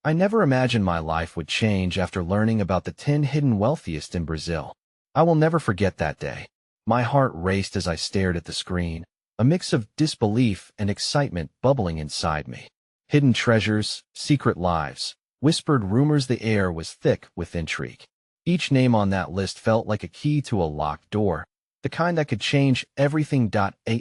I never imagined my life would change after learning about the 10 hidden wealthiest in Brazil. I will never forget that day. My heart raced as I stared at the screen, a mix of disbelief and excitement bubbling inside me. Hidden treasures, secret lives, whispered rumors. The air was thick with intrigue. Each name on that list felt like a key to a locked door, the kind that could change everything.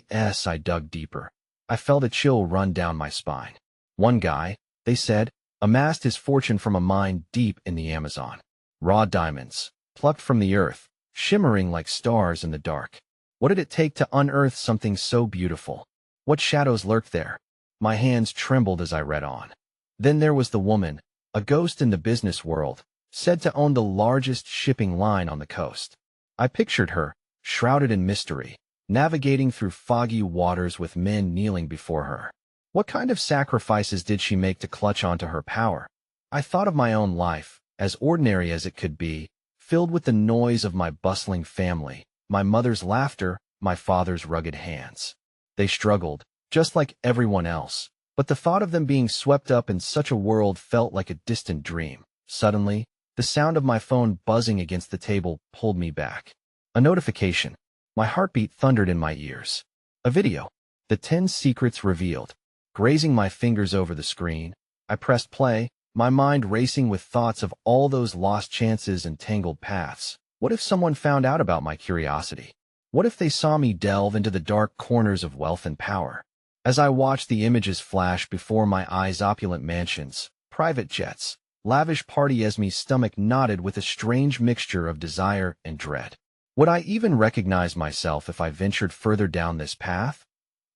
As I dug deeper, I felt a chill run down my spine. One guy, they said, amassed his fortune from a mine deep in the Amazon. Raw diamonds, plucked from the earth, shimmering like stars in the dark. What did it take to unearth something so beautiful? What shadows lurked there? My hands trembled as I read on. Then there was the woman, a ghost in the business world, said to own the largest shipping line on the coast. I pictured her, shrouded in mystery, navigating through foggy waters with men kneeling before her. What kind of sacrifices did she make to clutch onto her power? I thought of my own life, as ordinary as it could be, filled with the noise of my bustling family, my mother's laughter, my father's rugged hands. They struggled, just like everyone else, but the thought of them being swept up in such a world felt like a distant dream. Suddenly, the sound of my phone buzzing against the table pulled me back. A notification. My heartbeat thundered in my ears. A video. The 10 secrets revealed. Grazing my fingers over the screen, I pressed play, my mind racing with thoughts of all those lost chances and tangled paths. What if someone found out about my curiosity? What if they saw me delve into the dark corners of wealth and power? As I watched the images flash before my eyes, opulent mansions, private jets, lavish parties, my stomach knotted with a strange mixture of desire and dread. Would I even recognize myself if I ventured further down this path?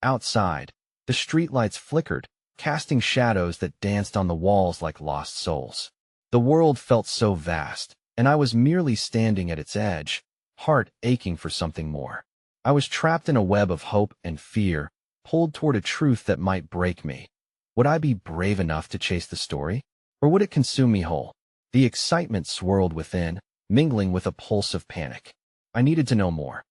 Outside, the streetlights flickered, casting shadows that danced on the walls like lost souls. The world felt so vast, and I was merely standing at its edge, heart aching for something more. I was trapped in a web of hope and fear, pulled toward a truth that might break me. Would I be brave enough to chase the story? Or would it consume me whole? The excitement swirled within, mingling with a pulse of panic. I needed to know more.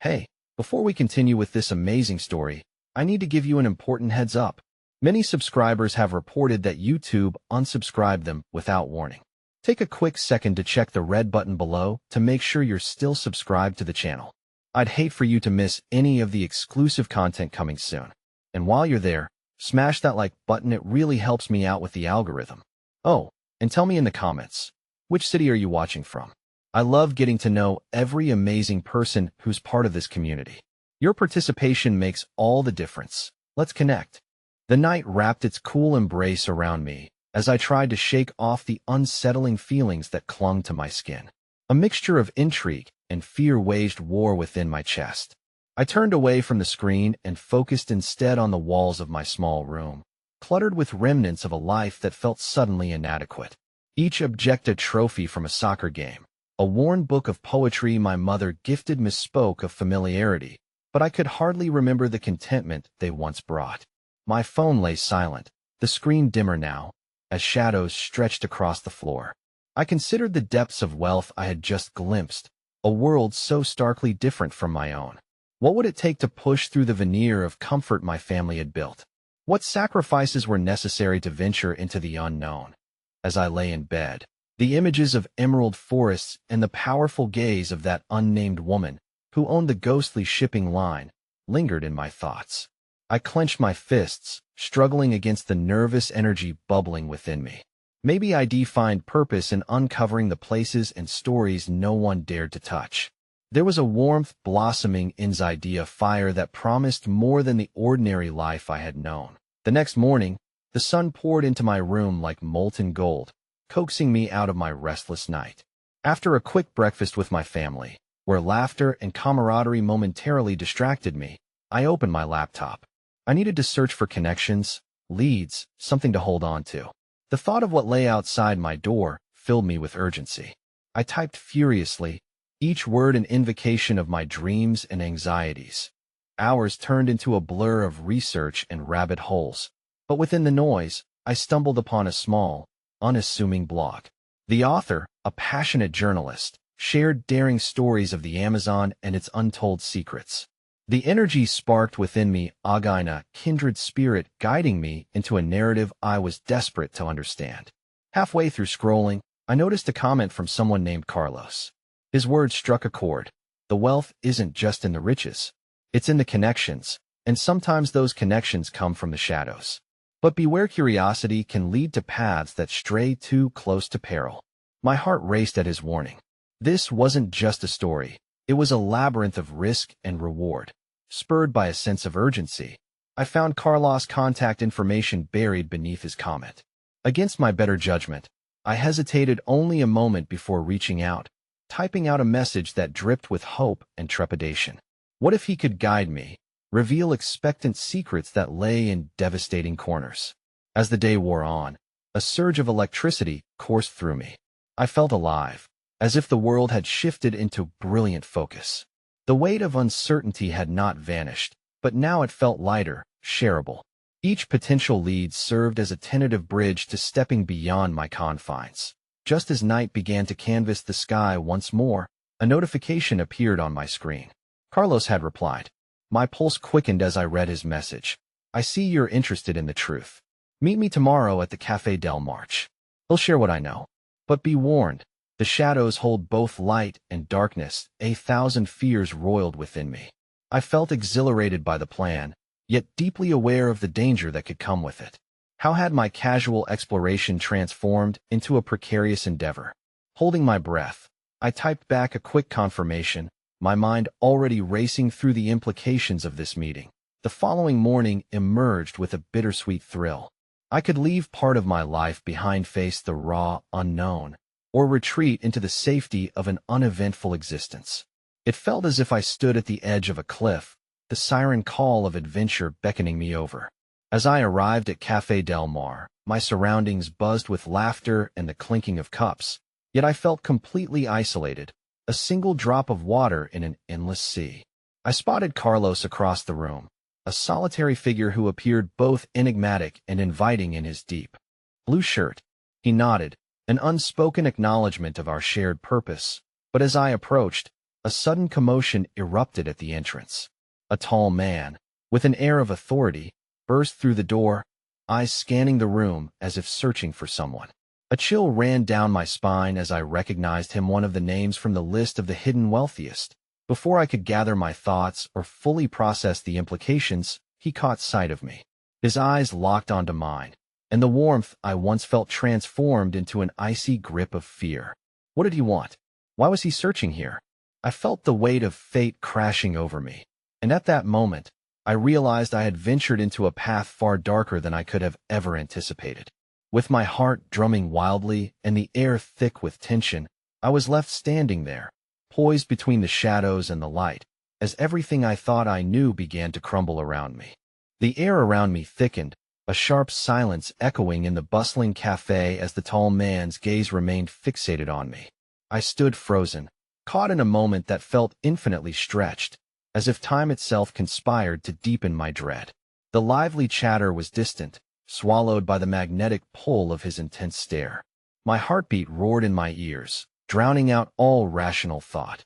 Hey, before we continue with this amazing story, I need to give you an important heads up. Many subscribers have reported that YouTube unsubscribed them without warning. Take a quick second to check the red button below to make sure you're still subscribed to the channel. I'd hate for you to miss any of the exclusive content coming soon. And while you're there, smash that like button. It really helps me out with the algorithm. Oh, and tell me in the comments, which city are you watching from? I love getting to know every amazing person who's part of this community. Your participation makes all the difference. Let's connect. The night wrapped its cool embrace around me as I tried to shake off the unsettling feelings that clung to my skin. A mixture of intrigue and fear waged war within my chest. I turned away from the screen and focused instead on the walls of my small room, cluttered with remnants of a life that felt suddenly inadequate. Each object a trophy from a soccer game, a worn book of poetry my mother gifted misspoke of familiarity, but I could hardly remember the contentment they once brought. My phone lay silent, the screen dimmer now, as shadows stretched across the floor. I considered the depths of wealth I had just glimpsed, a world so starkly different from my own. What would it take to push through the veneer of comfort my family had built? What sacrifices were necessary to venture into the unknown? As I lay in bed, the images of emerald forests and the powerful gaze of that unnamed woman who owned the ghostly shipping line lingered in my thoughts. I clenched my fists, struggling against the nervous energy bubbling within me. Maybe I'd find purpose in uncovering the places and stories no one dared to touch. There was a warmth blossoming inside a fire that promised more than the ordinary life I had known. The next morning, the sun poured into my room like molten gold, coaxing me out of my restless night. After a quick breakfast with my family, where laughter and camaraderie momentarily distracted me, I opened my laptop. I needed to search for connections, leads, something to hold on to. The thought of what lay outside my door filled me with urgency. I typed furiously, each word an invocation of my dreams and anxieties. Hours turned into a blur of research and rabbit holes, but within the noise, I stumbled upon a small, unassuming blog. The author, a passionate journalist, shared daring stories of the Amazon and its untold secrets. The energy sparked within me, Agina, kindred spirit guiding me into a narrative I was desperate to understand. Halfway through scrolling, I noticed a comment from someone named Carlos. His words struck a chord. The wealth isn't just in the riches. It's in the connections, and sometimes those connections come from the shadows. But beware, curiosity can lead to paths that stray too close to peril. My heart raced at his warning. This wasn't just a story. It was a labyrinth of risk and reward. Spurred by a sense of urgency, I found Carlos' contact information buried beneath his comment. Against my better judgment, I hesitated only a moment before reaching out, typing out a message that dripped with hope and trepidation. What if he could guide me, reveal expectant secrets that lay in devastating corners? As the day wore on, a surge of electricity coursed through me. I felt alive, as if the world had shifted into brilliant focus. The weight of uncertainty had not vanished, but now it felt lighter, shareable. Each potential lead served as a tentative bridge to stepping beyond my confines. Just as night began to canvas the sky once more, a notification appeared on my screen. Carlos had replied. My pulse quickened as I read his message. I see you're interested in the truth. Meet me tomorrow at the Café Del March. He'll share what I know. But be warned, the shadows hold both light and darkness. 1,000 fears roiled within me. I felt exhilarated by the plan, yet deeply aware of the danger that could come with it. How had my casual exploration transformed into a precarious endeavor? Holding my breath, I typed back a quick confirmation, my mind already racing through the implications of this meeting. The following morning emerged with a bittersweet thrill. I could leave part of my life behind, face the raw unknown, or retreat into the safety of an uneventful existence. It felt as if I stood at the edge of a cliff, the siren call of adventure beckoning me over. As I arrived at Café Del Mar, my surroundings buzzed with laughter and the clinking of cups, yet I felt completely isolated, a single drop of water in an endless sea. I spotted Carlos across the room, a solitary figure who appeared both enigmatic and inviting in his deep blue shirt. He nodded, an unspoken acknowledgement of our shared purpose, but as I approached, a sudden commotion erupted at the entrance. A tall man, with an air of authority, burst through the door, eyes scanning the room as if searching for someone. A chill ran down my spine as I recognized him, one of the names from the list of the hidden wealthiest. Before I could gather my thoughts or fully process the implications, he caught sight of me. His eyes locked onto mine, and the warmth I once felt transformed into an icy grip of fear. What did he want? Why was he searching here? I felt the weight of fate crashing over me, and at that moment, I realized I had ventured into a path far darker than I could have ever anticipated. With my heart drumming wildly and the air thick with tension, I was left standing there, poised between the shadows and the light, as everything I thought I knew began to crumble around me. The air around me thickened, a sharp silence echoing in the bustling cafe as the tall man's gaze remained fixated on me. I stood frozen, caught in a moment that felt infinitely stretched, as if time itself conspired to deepen my dread. The lively chatter was distant, swallowed by the magnetic pull of his intense stare. My heartbeat roared in my ears, drowning out all rational thought.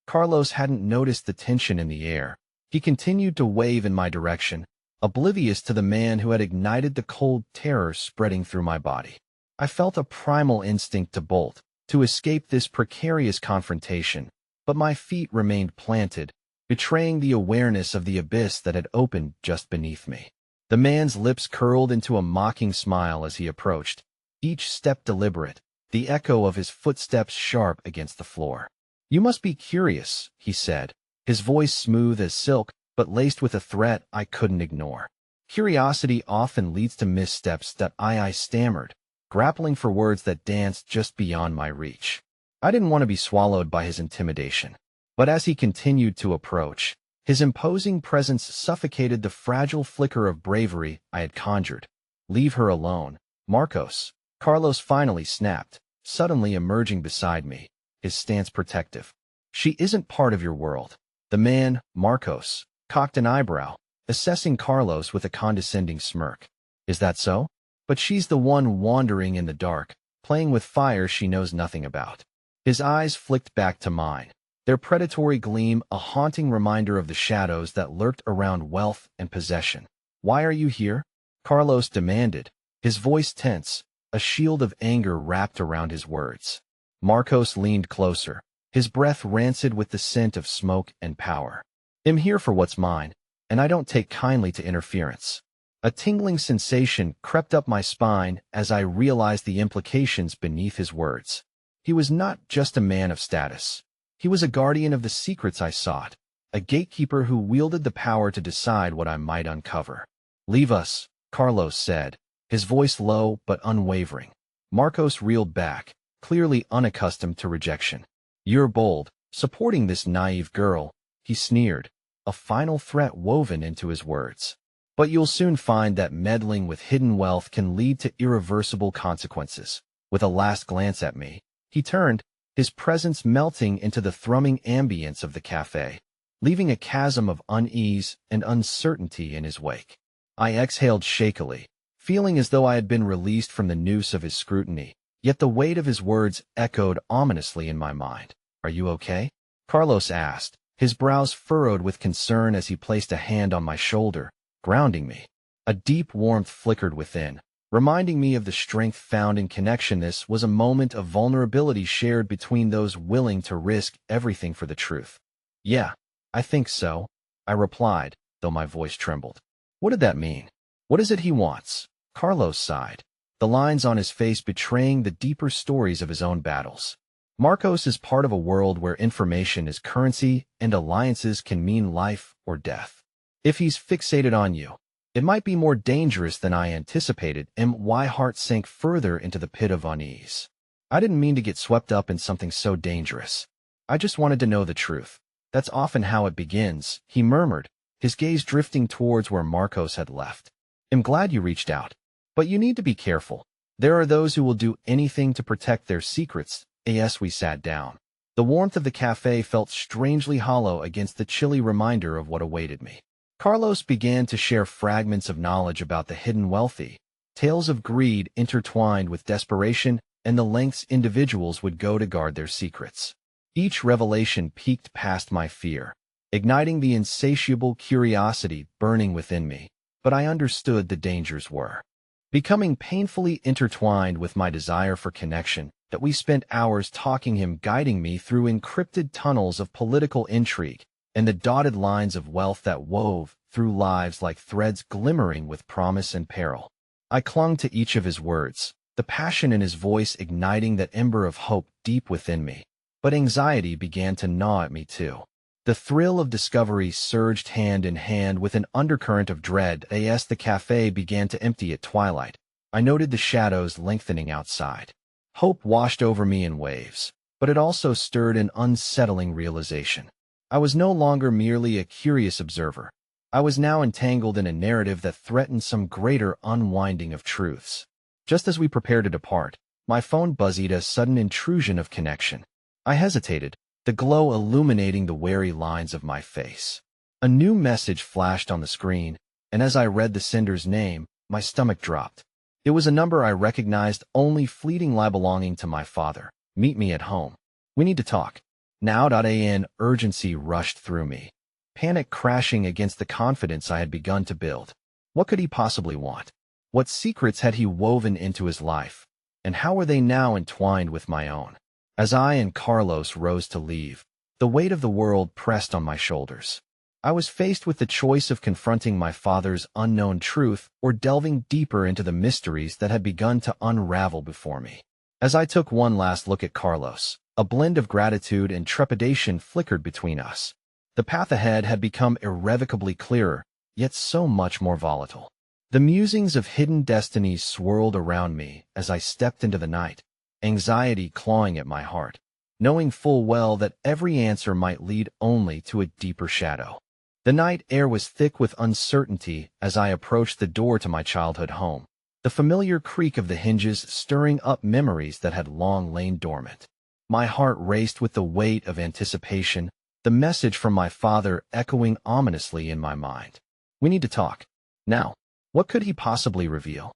Carlos hadn't noticed the tension in the air. He continued to wave in my direction, oblivious to the man who had ignited the cold terror spreading through my body. I felt a primal instinct to bolt, to escape this precarious confrontation, but my feet remained planted, betraying the awareness of the abyss that had opened just beneath me. The man's lips curled into a mocking smile as he approached, each step deliberate, the echo of his footsteps sharp against the floor. You must be curious, he said, his voice smooth as silk, but laced with a threat I couldn't ignore. Curiosity often leads to missteps that I stammered, grappling for words that danced just beyond my reach. I didn't want to be swallowed by his intimidation. But as he continued to approach, his imposing presence suffocated the fragile flicker of bravery I had conjured. Leave her alone, Marcos. Carlos finally snapped, suddenly emerging beside me, his stance protective. She isn't part of your world. The man, Marcos, cocked an eyebrow, assessing Carlos with a condescending smirk. Is that so? But she's the one wandering in the dark, playing with fire she knows nothing about. His eyes flicked back to mine, their predatory gleam a haunting reminder of the shadows that lurked around wealth and possession. Why are you here? Carlos demanded, his voice tense, a shield of anger wrapped around his words. Marcos leaned closer, his breath rancid with the scent of smoke and power. I'm here for what's mine, and I don't take kindly to interference. A tingling sensation crept up my spine as I realized the implications beneath his words. He was not just a man of status. He was a guardian of the secrets I sought, a gatekeeper who wielded the power to decide what I might uncover. "Leave us," Carlos said, his voice low but unwavering. Marcos reeled back, clearly unaccustomed to rejection. "You're bold, supporting this naive girl," he sneered, a final threat woven into his words. "But you'll soon find that meddling with hidden wealth can lead to irreversible consequences." With a last glance at me, he turned, his presence melting into the thrumming ambience of the cafe, leaving a chasm of unease and uncertainty in his wake. I exhaled shakily, feeling as though I had been released from the noose of his scrutiny, yet the weight of his words echoed ominously in my mind. "Are you okay?" Carlos asked, his brows furrowed with concern as he placed a hand on my shoulder, grounding me. A deep warmth flickered within, reminding me of the strength found in connection. This was a moment of vulnerability shared between those willing to risk everything for the truth. "Yeah, I think so," I replied, though my voice trembled. "What did that mean? What is it he wants?" Carlos sighed, the lines on his face betraying the deeper stories of his own battles. "Marcos is part of a world where information is currency and alliances can mean life or death. If he's fixated on you, it might be more dangerous than I anticipated." My heart sank further into the pit of unease. I didn't mean to get swept up in something so dangerous. I just wanted to know the truth. "That's often how it begins," he murmured, his gaze drifting towards where Marcos had left. "I'm glad you reached out. But you need to be careful. There are those who will do anything to protect their secrets." As we sat down, the warmth of the cafe felt strangely hollow against the chilly reminder of what awaited me. Carlos began to share fragments of knowledge about the hidden wealthy, tales of greed intertwined with desperation, and the lengths individuals would go to guard their secrets. Each revelation piqued past my fear, igniting the insatiable curiosity burning within me, but I understood the dangers were becoming painfully intertwined with my desire for connection, that we spent hours talking, him guiding me through encrypted tunnels of political intrigue and the dotted lines of wealth that wove through lives like threads glimmering with promise and peril. I clung to each of his words, the passion in his voice igniting that ember of hope deep within me. But anxiety began to gnaw at me too. The thrill of discovery surged hand in hand with an undercurrent of dread. As the cafe began to empty at twilight, I noted the shadows lengthening outside. Hope washed over me in waves, but it also stirred an unsettling realization. I was no longer merely a curious observer. I was now entangled in a narrative that threatened some greater unwinding of truths. Just as we prepared to depart, my phone buzzed, a sudden intrusion of connection. I hesitated, the glow illuminating the wary lines of my face. A new message flashed on the screen, and as I read the sender's name, my stomach dropped. It was a number I recognized only fleetingly, belonging to my father. "Meet me at home. We need to talk now." An urgency rushed through me, panic crashing against the confidence I had begun to build. What could he possibly want? What secrets had he woven into his life? And how were they now entwined with my own? As I and Carlos rose to leave, the weight of the world pressed on my shoulders. I was faced with the choice of confronting my father's unknown truth or delving deeper into the mysteries that had begun to unravel before me. As I took one last look at Carlos, a blend of gratitude and trepidation flickered between us. The path ahead had become irrevocably clearer, yet so much more volatile. The musings of hidden destinies swirled around me as I stepped into the night, anxiety clawing at my heart, knowing full well that every answer might lead only to a deeper shadow. The night air was thick with uncertainty as I approached the door to my childhood home, the familiar creak of the hinges stirring up memories that had long lain dormant. My heart raced with the weight of anticipation, the message from my father echoing ominously in my mind. "We need to talk. Now." What could he possibly reveal?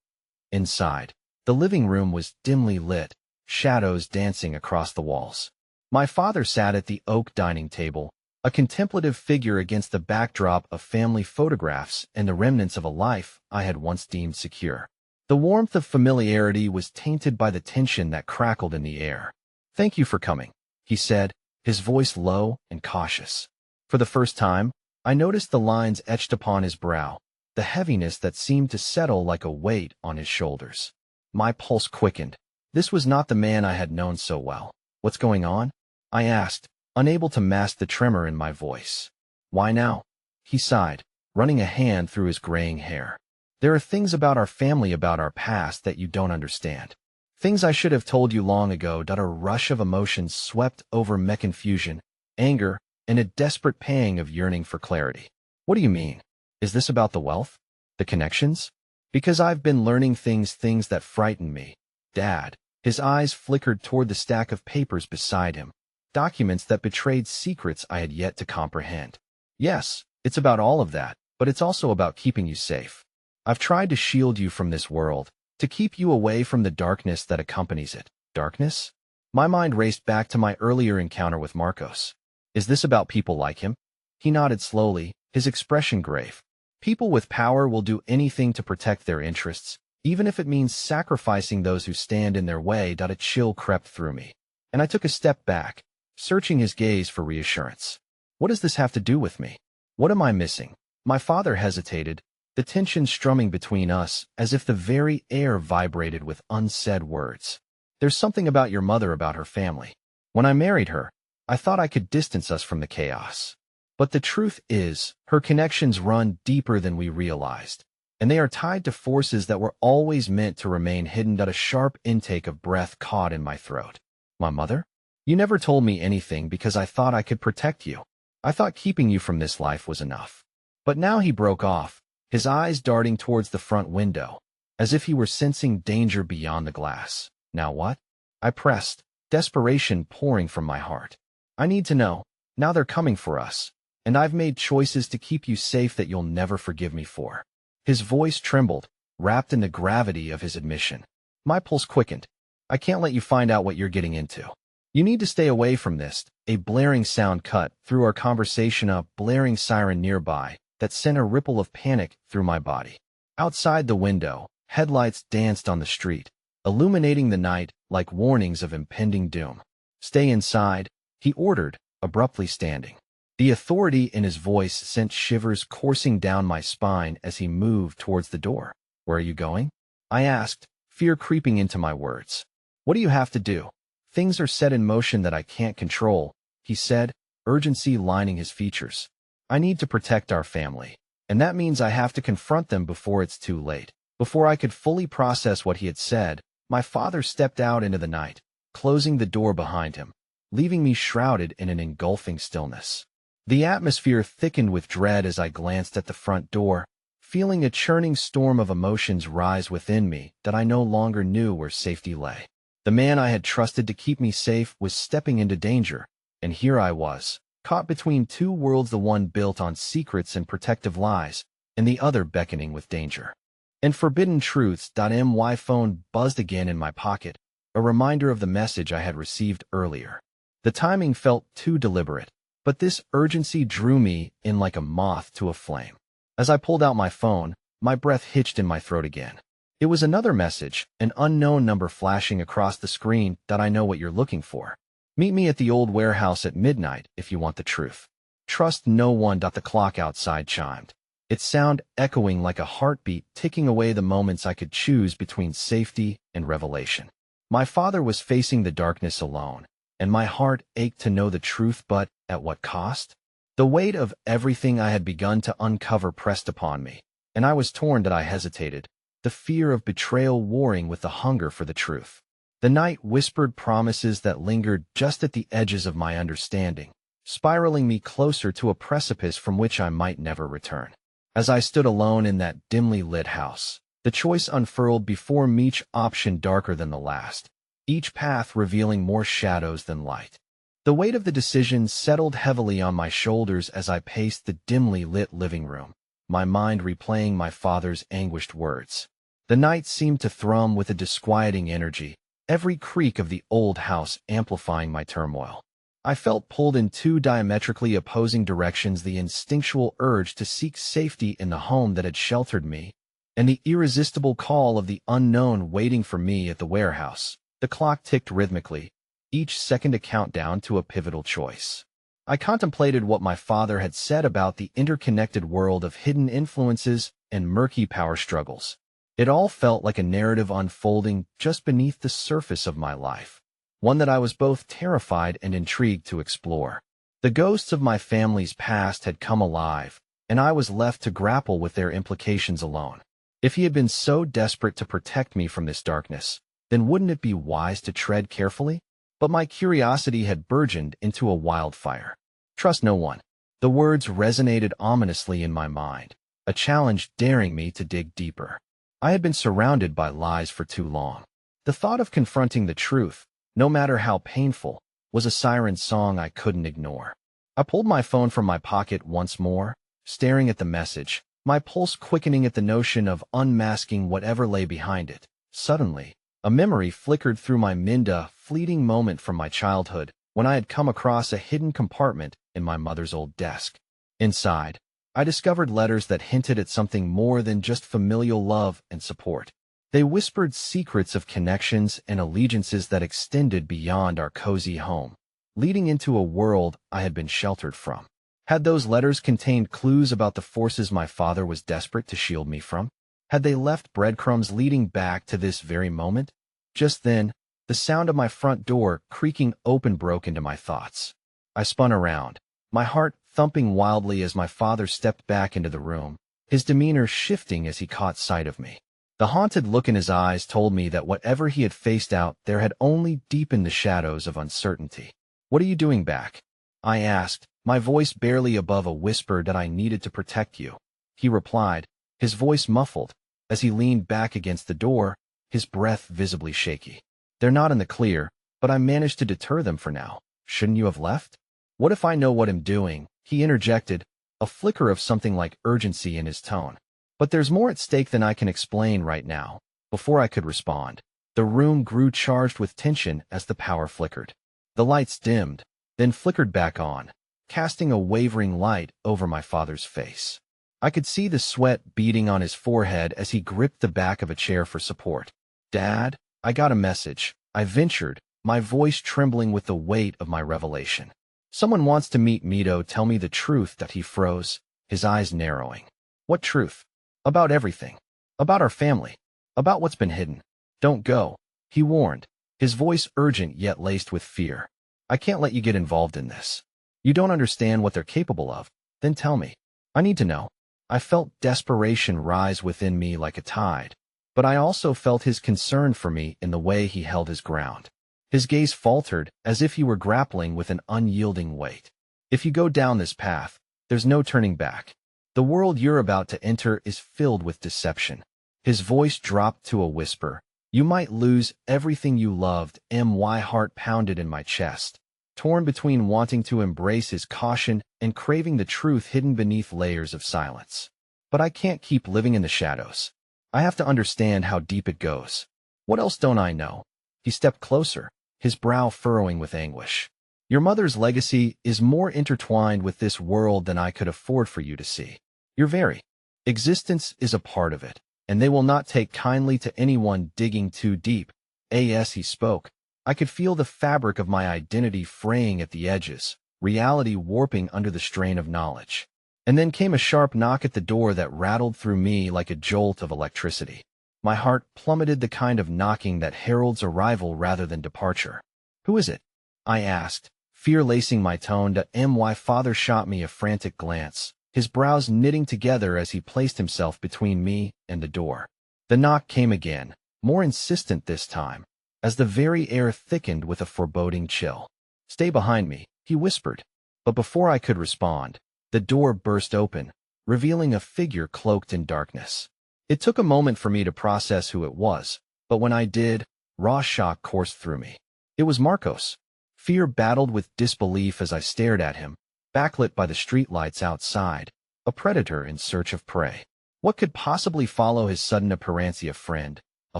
Inside, the living room was dimly lit, shadows dancing across the walls. My father sat at the oak dining table, a contemplative figure against the backdrop of family photographs and the remnants of a life I had once deemed secure. The warmth of familiarity was tainted by the tension that crackled in the air. "Thank you for coming," he said, his voice low and cautious. For the first time, I noticed the lines etched upon his brow, the heaviness that seemed to settle like a weight on his shoulders. My pulse quickened. This was not the man I had known so well. "What's going on?" I asked, unable to mask the tremor in my voice. "Why now?" He sighed, running a hand through his graying hair. "There are things about our family, about our past, that you don't understand. Things I should have told you long ago." A rush of emotions swept over me: confusion, anger, and a desperate pang of yearning for clarity. "What do you mean? Is this about the wealth? The connections? Because I've been learning things that frighten me, Dad." His eyes flickered toward the stack of papers beside him, documents that betrayed secrets I had yet to comprehend. "Yes, it's about all of that, but it's also about keeping you safe. I've tried to shield you from this world, to keep you away from the darkness that accompanies it." Darkness? My mind raced back to my earlier encounter with Marcos. "Is this about people like him?" He nodded slowly, his expression grave. "People with power will do anything to protect their interests, even if it means sacrificing those who stand in their way." A chill crept through me, and I took a step back, searching his gaze for reassurance. "What does this have to do with me? What am I missing?" My father hesitated, the tension strumming between us as if the very air vibrated with unsaid words. "There's something about your mother, about her family. When I married her, I thought I could distance us from the chaos. But the truth is, her connections run deeper than we realized, and they are tied to forces that were always meant to remain hidden." A sharp intake of breath caught in my throat. "My mother? You never told me anything because I thought I could protect you. I thought keeping you from this life was enough." But now he broke off, his eyes darting towards the front window, as if he were sensing danger beyond the glass. "Now what?" I pressed, desperation pouring from my heart. "I need to know. Now they're coming for us, and I've made choices to keep you safe that you'll never forgive me for." His voice trembled, wrapped in the gravity of his admission. My pulse quickened. "I can't let you find out what you're getting into. You need to stay away from this." A blaring sound cut through our conversation, a blaring siren nearby that sent a ripple of panic through my body. Outside the window, headlights danced on the street, illuminating the night like warnings of impending doom. "Stay inside," he ordered, abruptly standing. The authority in his voice sent shivers coursing down my spine as he moved towards the door. "Where are you going?" I asked, fear creeping into my words. "What do you have to do? Things are set in motion that I can't control," he said, urgency lining his features. "I need to protect our family, and that means I have to confront them before it's too late." Before I could fully process what he had said, my father stepped out into the night, closing the door behind him, leaving me shrouded in an engulfing stillness. The atmosphere thickened with dread as I glanced at the front door, feeling a churning storm of emotions rise within me that I no longer knew where safety lay. The man I had trusted to keep me safe was stepping into danger, and here I was, caught between two worlds, the one built on secrets and protective lies, and the other beckoning with danger and forbidden truths. My phone buzzed again in my pocket, a reminder of the message I had received earlier. The timing felt too deliberate, but this urgency drew me in like a moth to a flame. As I pulled out my phone, my breath hitched in my throat again. It was another message, an unknown number flashing across the screen. "I know what you're looking for. Meet me at the old warehouse at midnight if you want the truth. Trust no one." The clock outside chimed, its sound echoing like a heartbeat, ticking away the moments I could choose between safety and revelation. My father was facing the darkness alone, and my heart ached to know the truth, but at what cost? The weight of everything I had begun to uncover pressed upon me, and I was torn. I hesitated, the fear of betrayal warring with the hunger for the truth. The night whispered promises that lingered just at the edges of my understanding, spiraling me closer to a precipice from which I might never return. As I stood alone in that dimly lit house, the choice unfurled before me, each option darker than the last, each path revealing more shadows than light. The weight of the decision settled heavily on my shoulders as I paced the dimly lit living room, my mind replaying my father's anguished words. The night seemed to thrum with a disquieting energy, every creak of the old house amplifying my turmoil. I felt pulled in two diametrically opposing directions, the instinctual urge to seek safety in the home that had sheltered me, and the irresistible call of the unknown waiting for me at the warehouse. The clock ticked rhythmically, each second a countdown to a pivotal choice. I contemplated what my father had said about the interconnected world of hidden influences and murky power struggles. It all felt like a narrative unfolding just beneath the surface of my life, one that I was both terrified and intrigued to explore. The ghosts of my family's past had come alive, and I was left to grapple with their implications alone. If he had been so desperate to protect me from this darkness, then wouldn't it be wise to tread carefully? But my curiosity had burgeoned into a wildfire. Trust no one. The words resonated ominously in my mind, a challenge daring me to dig deeper. I had been surrounded by lies for too long. The thought of confronting the truth, no matter how painful, was a siren song I couldn't ignore. I pulled my phone from my pocket once more, staring at the message, my pulse quickening at the notion of unmasking whatever lay behind it. Suddenly, a memory flickered through my mind, a fleeting moment from my childhood when I had come across a hidden compartment in my mother's old desk. Inside, I discovered letters that hinted at something more than just familial love and support. They whispered secrets of connections and allegiances that extended beyond our cozy home, leading into a world I had been sheltered from. Had those letters contained clues about the forces my father was desperate to shield me from? Had they left breadcrumbs leading back to this very moment? Just then, the sound of my front door creaking open broke into my thoughts. I spun around, my heart thumping wildly as my father stepped back into the room, his demeanor shifting as he caught sight of me. The haunted look in his eyes told me that whatever he had faced out there had only deepened the shadows of uncertainty. "What are you doing back?" I asked, my voice barely above a whisper that I needed to protect you. He replied, his voice muffled, as he leaned back against the door, his breath visibly shaky. "They're not in the clear, but I managed to deter them for now. Shouldn't you have left?" "What if I know what I'm doing?" he interjected, a flicker of something like urgency in his tone. "But there's more at stake than I can explain right now." Before I could respond, the room grew charged with tension as the power flickered. The lights dimmed, then flickered back on, casting a wavering light over my father's face. I could see the sweat beading on his forehead as he gripped the back of a chair for support. "Dad, I got a message," I ventured, my voice trembling with the weight of my revelation. "Someone wants to meet Mito. Tell me the truth." That he froze, his eyes narrowing. "What truth?" "About everything. About our family. About what's been hidden. Don't go," he warned, his voice urgent yet laced with fear. "I can't let you get involved in this. You don't understand what they're capable of. Then tell me. I need to know." I felt desperation rise within me like a tide, but I also felt his concern for me in the way he held his ground. His gaze faltered as if he were grappling with an unyielding weight. "If you go down this path, there's no turning back. The world you're about to enter is filled with deception." His voice dropped to a whisper. "You might lose everything you loved." My heart pounded in my chest, torn between wanting to embrace his caution and craving the truth hidden beneath layers of silence. "But I can't keep living in the shadows. I have to understand how deep it goes. What else don't I know?" He stepped closer, his brow furrowing with anguish. "Your mother's legacy is more intertwined with this world than I could afford for you to see. Your very existence is a part of it, and they will not take kindly to anyone digging too deep." As he spoke, I could feel the fabric of my identity fraying at the edges, reality warping under the strain of knowledge. And then came a sharp knock at the door that rattled through me like a jolt of electricity. My heart plummeted, the kind of knocking that heralds arrival rather than departure. "Who is it?" I asked, fear lacing my tone. My father shot me a frantic glance, his brows knitting together as he placed himself between me and the door. The knock came again, more insistent this time, as the very air thickened with a foreboding chill. "Stay behind me," he whispered. But before I could respond, the door burst open, revealing a figure cloaked in darkness. It took a moment for me to process who it was, but when I did, raw shock coursed through me. It was Marcos. Fear battled with disbelief as I stared at him, backlit by the streetlights outside, a predator in search of prey. What could possibly follow his sudden appearance? A friend, a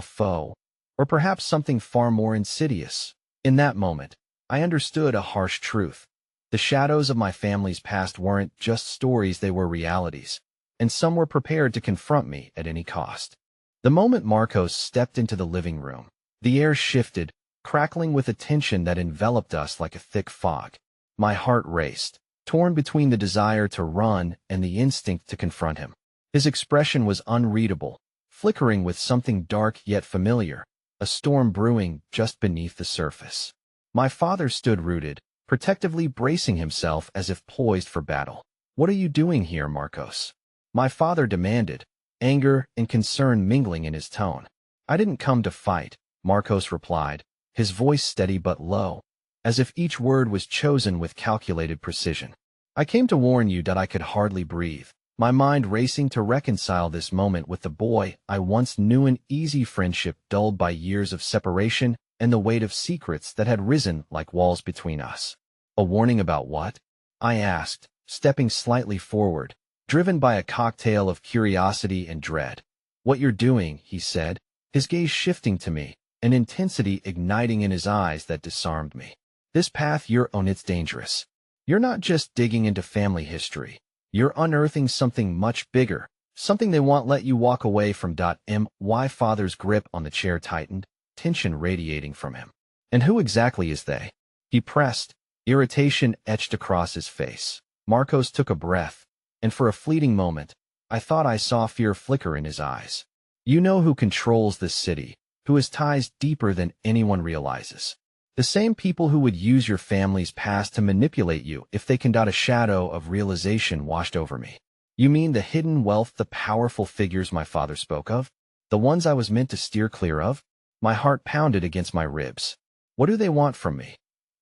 foe, or perhaps something far more insidious? In that moment, I understood a harsh truth. The shadows of my family's past weren't just stories, they were realities. and some were prepared to confront me at any cost. The moment Marcos stepped into the living room, the air shifted, crackling with a tension that enveloped us like a thick fog. My heart raced, torn between the desire to run and the instinct to confront him. His expression was unreadable, flickering with something dark yet familiar, a storm brewing just beneath the surface. My father stood rooted, protectively bracing himself as if poised for battle. "What are you doing here, Marcos?" my father demanded, anger and concern mingling in his tone. "I didn't come to fight," Marcos replied, his voice steady but low, as if each word was chosen with calculated precision. "I came to warn you that I could hardly breathe, my mind racing to reconcile this moment with the boy I once knew, an easy friendship dulled by years of separation and the weight of secrets that had risen like walls between us." "A warning about what?" I asked, stepping slightly forward, driven by a cocktail of curiosity and dread. "What you're doing," he said, his gaze shifting to me, an intensity igniting in his eyes that disarmed me. "This path you're on, it's dangerous. You're not just digging into family history. You're unearthing something much bigger, something they won't let you walk away from." My father's grip on the chair tightened, tension radiating from him. "And who exactly is they?" he pressed, irritation etched across his face. Marcos took a breath, and for a fleeting moment, I thought I saw fear flicker in his eyes. "You know who controls this city, who has ties deeper than anyone realizes. The same people who would use your family's past to manipulate you if they can." A shadow of realization washed over me. "You mean the hidden wealth, the powerful figures my father spoke of? The ones I was meant to steer clear of?" My heart pounded against my ribs. "What do they want from me?"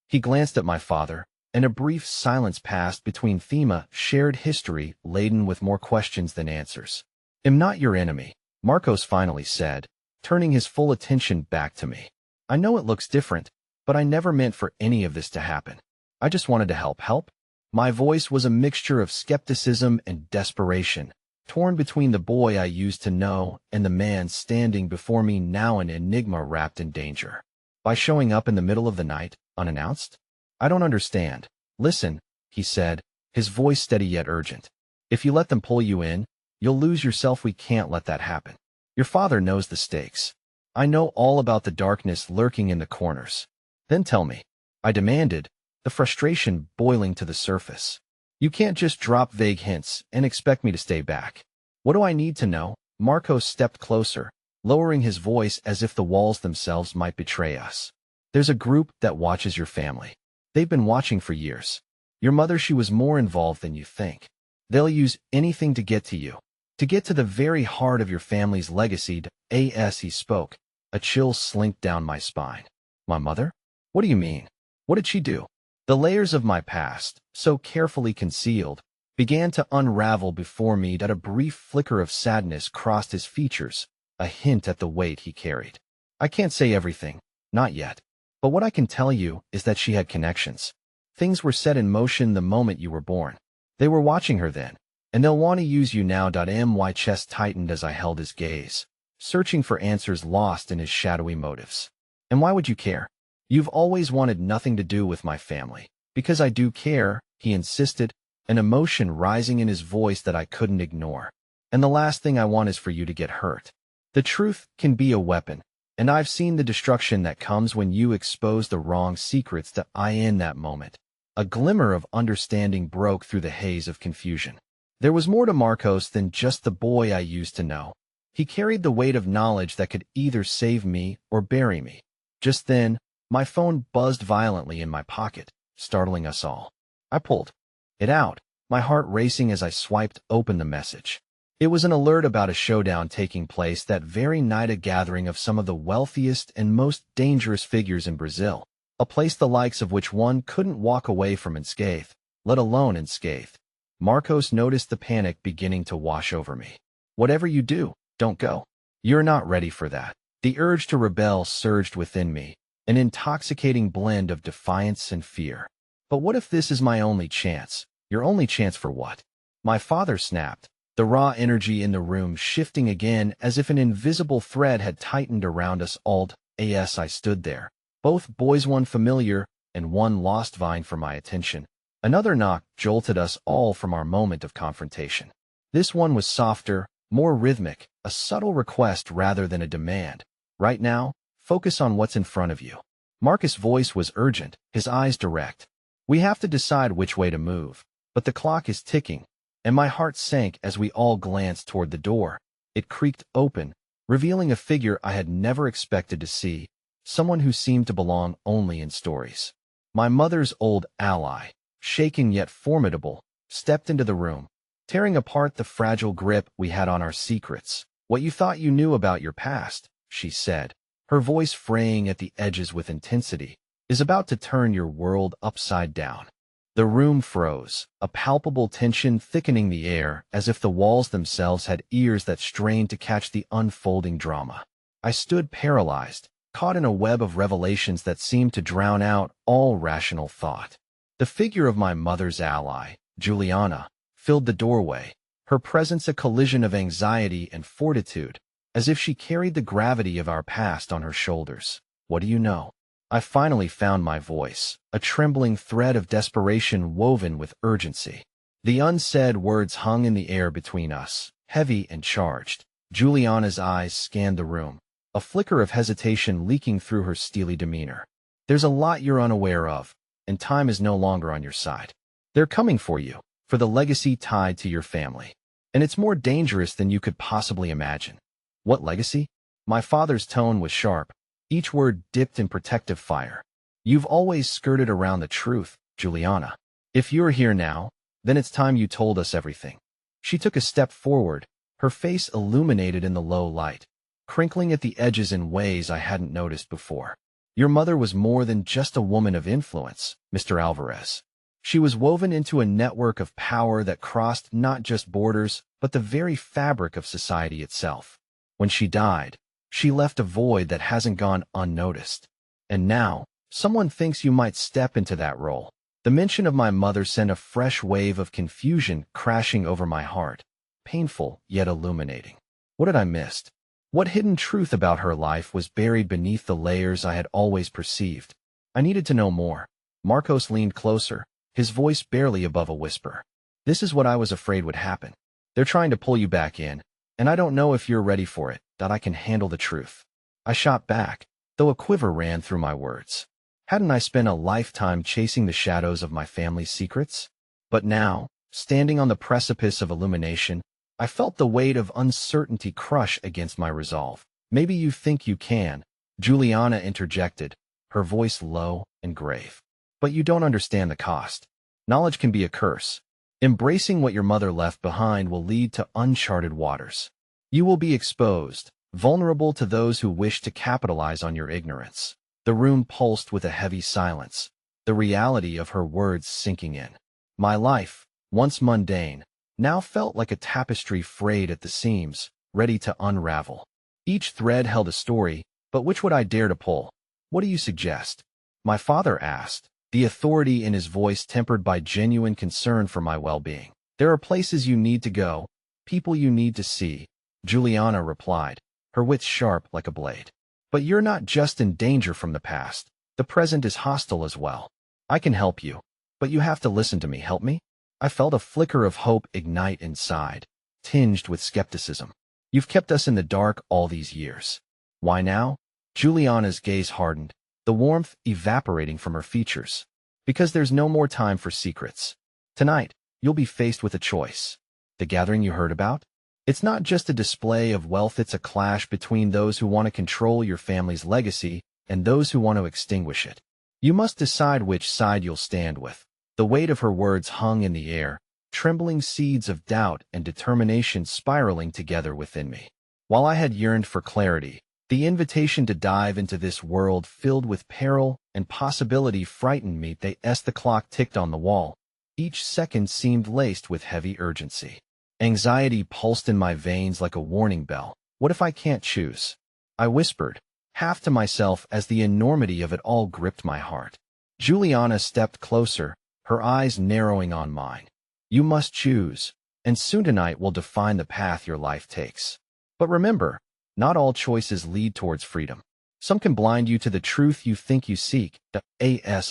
He glanced at my father, and a brief silence passed between Thema, shared history laden with more questions than answers. "I'm not your enemy," Marcos finally said, turning his full attention back to me. "I know it looks different, but I never meant for any of this to happen. I just wanted to help. My voice was a mixture of skepticism and desperation, torn between the boy I used to know and the man standing before me now, an enigma wrapped in danger. "By showing up in the middle of the night, unannounced? I don't understand." "Listen," he said, his voice steady yet urgent. "If you let them pull you in, you'll lose yourself. We can't let that happen. Your father knows the stakes. I know all about the darkness lurking in the corners." "Then tell me," I demanded, the frustration boiling to the surface. "You can't just drop vague hints and expect me to stay back." "What do I need to know?" Marcos stepped closer, lowering his voice as if the walls themselves might betray us. "There's a group that watches your family. They've been watching for years. Your mother, she was more involved than you think. They'll use anything to get to you, to get to the very heart of your family's legacy." As he spoke, a chill slinked down my spine. "My mother? What do you mean? What did she do?" The layers of my past, so carefully concealed, began to unravel before me. A brief flicker of sadness crossed his features, a hint at the weight he carried. "I can't say everything, not yet. But what I can tell you is that she had connections. Things were set in motion the moment you were born. They were watching her then, and they'll want to use you now." My chest tightened as I held his gaze, searching for answers lost in his shadowy motives. "And why would you care?" "You've always wanted nothing to do with my family." "Because I do care," he insisted, an emotion rising in his voice that I couldn't ignore. "And the last thing I want is for you to get hurt. The truth can be a weapon, and I've seen the destruction that comes when you expose the wrong secrets." In that moment, a glimmer of understanding broke through the haze of confusion. There was more to Marcos than just the boy I used to know. He carried the weight of knowledge that could either save me or bury me. Just then, my phone buzzed violently in my pocket, startling us all. I pulled it out, my heart racing as I swiped open the message. It was an alert about a showdown taking place that very night, a gathering of some of the wealthiest and most dangerous figures in Brazil, a place the likes of which one couldn't walk away from unscathed, let alone unscathed. Marcos noticed the panic beginning to wash over me. "Whatever you do, don't go. You're not ready for that." The urge to rebel surged within me, an intoxicating blend of defiance and fear. "But what if this is my only chance?" "Your only chance for what?" my father snapped, the raw energy in the room shifting again as if an invisible thread had tightened around us all. As I stood there, both boys, one familiar and one lost, vying for my attention. Another knock jolted us all from our moment of confrontation. This one was softer, more rhythmic, a subtle request rather than a demand. Right now, focus on what's in front of you. Marcus' voice was urgent, his eyes direct. We have to decide which way to move, but the clock is ticking, and my heart sank as we all glanced toward the door. It creaked open, revealing a figure I had never expected to see, someone who seemed to belong only in stories. My mother's old ally, shaken yet formidable, stepped into the room, tearing apart the fragile grip we had on our secrets. What you thought you knew about your past, she said, her voice fraying at the edges with intensity, is about to turn your world upside down. The room froze, a palpable tension thickening the air as if the walls themselves had ears that strained to catch the unfolding drama. I stood paralyzed, caught in a web of revelations that seemed to drown out all rational thought. The figure of my mother's ally, Juliana, filled the doorway, her presence a collision of anxiety and fortitude, as if she carried the gravity of our past on her shoulders. What do you know? I finally found my voice, a trembling thread of desperation woven with urgency. The unsaid words hung in the air between us, heavy and charged. Juliana's eyes scanned the room, a flicker of hesitation leaking through her steely demeanor. There's a lot you're unaware of, and time is no longer on your side. They're coming for you, for the legacy tied to your family. And it's more dangerous than you could possibly imagine. What legacy? My father's tone was sharp, each word dipped in protective fire. You've always skirted around the truth, Juliana. If you're here now, then it's time you told us everything. She took a step forward, her face illuminated in the low light, crinkling at the edges in ways I hadn't noticed before. Your mother was more than just a woman of influence, Mr. Alvarez. She was woven into a network of power that crossed not just borders, but the very fabric of society itself. When she died, she left a void that hasn't gone unnoticed. And now, someone thinks you might step into that role. The mention of my mother sent a fresh wave of confusion crashing over my heart, painful yet illuminating. What had I missed? What hidden truth about her life was buried beneath the layers I had always perceived? I needed to know more. Marcos leaned closer, his voice barely above a whisper. This is what I was afraid would happen. They're trying to pull you back in, and I don't know if you're ready for it, that I can handle the truth. I shot back, though a quiver ran through my words. Hadn't I spent a lifetime chasing the shadows of my family's secrets? But now, standing on the precipice of illumination, I felt the weight of uncertainty crush against my resolve. Maybe you think you can, Juliana interjected, her voice low and grave. But you don't understand the cost. Knowledge can be a curse. Embracing what your mother left behind will lead to uncharted waters. You will be exposed, vulnerable to those who wish to capitalize on your ignorance. The room pulsed with a heavy silence, the reality of her words sinking in. My life, once mundane, now felt like a tapestry frayed at the seams, ready to unravel. Each thread held a story, but which would I dare to pull? What do you suggest? My father asked, the authority in his voice tempered by genuine concern for my well-being. There are places you need to go, people you need to see, Juliana replied, her wits sharp like a blade. But you're not just in danger from the past. The present is hostile as well. I can help you, but you have to listen to me. Help me? I felt a flicker of hope ignite inside, tinged with skepticism. You've kept us in the dark all these years. Why now? Juliana's gaze hardened, the warmth evaporating from her features. Because there's no more time for secrets. Tonight, you'll be faced with a choice. The gathering you heard about? It's not just a display of wealth, it's a clash between those who want to control your family's legacy and those who want to extinguish it. You must decide which side you'll stand with. The weight of her words hung in the air, trembling seeds of doubt and determination spiraling together within me. While I had yearned for clarity, the invitation to dive into this world filled with peril and possibility frightened me. As the clock ticked on the wall, each second seemed laced with heavy urgency. Anxiety pulsed in my veins like a warning bell. What if I can't choose? I whispered, half to myself as the enormity of it all gripped my heart. Juliana stepped closer, her eyes narrowing on mine. You must choose, and soon tonight will define the path your life takes. But remember, not all choices lead towards freedom. Some can blind you to the truth you think you seek.